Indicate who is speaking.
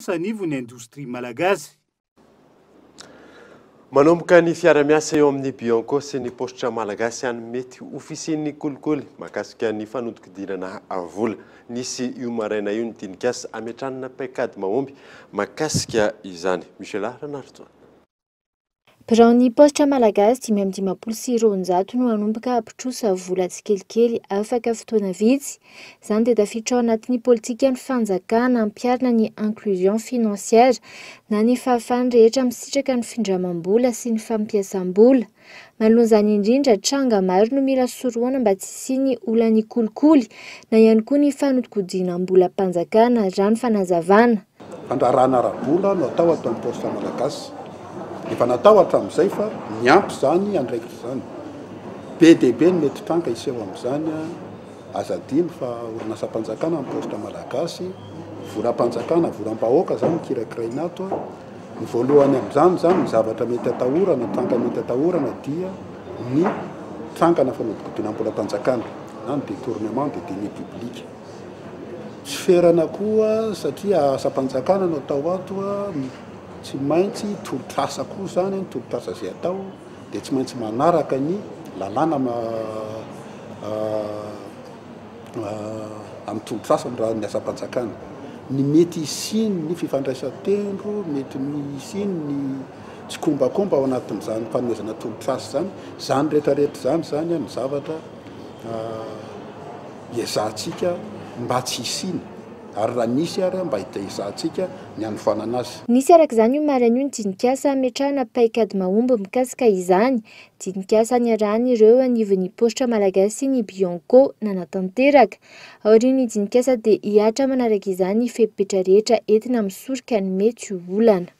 Speaker 1: sanivony indostria malagasy.
Speaker 2: Manomboka ny fiara-miasa eo amin'ny Bianco sy ny postra malagasy any mety ofisian'ny kolikoly mahakasika ny fanodikodinana vola. Nisy io maraina io ny dinikasa ametrahana paikady mahomby mahakasika izany. Michel Ranarto.
Speaker 3: Biraon'ny postra malagasy 520 no anomboka apitrosa vola tsikelikely afaka fotoana vitsy. Izany dia tafiditra ao anatin'ny politika ny fanjakana ampiarina ny inclusion financière na ny fahafahany rehetra misitraka ny findramam-bola sy ny fampiasam-bola. Manoloan'izany indrindra tranga maro no mila soroana mba tsy hisian'ny olany kolikoly na ihany koa ny fanodikodinam-bola mpanjakana rano fanazavana.
Speaker 4: Fandrarana ara-bola no atao ato amin'ny postra malagasy. Efa natao hatramin'izay fa miampy zany andraikitra zany. Be dia be ny mety tranga iseho amin'izany azadiny fa orinasa-mpanjakana amin'ny postra malagasy, voram-panjakana, voram-bahoaka zany kirakiraina ato. Ny voalohany amin'izany zany ny zavatra mety atahorana, tranga mety atahorana dia ny trangana fanodikodinam-bola mpanjakana na ny détournement de deniers publics. Tsy ferana koa satria asa-mpanjakana no atao ato tsy maintsy tolotrasa koa zany ny tolotrasa izay atao dia tsy maintsy manaraka ny lalàna amin'ny tolotrasa raha ny asa-mpanjakana. Ny mety isiny ny fifandraisan-tendro, mety isiny ny tsy kombakomba ao anatin'izany fanomezana tolotrasa zany rehetrarehetra zany ny zavatra ezahantsika mba tsy isiny. Ary raha nisy ary mba hitahizahantsika ny anofanana azy.
Speaker 3: Nisy arak'izany io maraina io ny dinikasa ametrahana paikady mahomby mikasika izany. Dinikasa niarahana ireo anivon'ny postra malagasy ny Bianco nanatanteraka. Aorian'ny dinikasa dia hiatra manaraka izany fepetra rehetra entina misorika ny mety olana.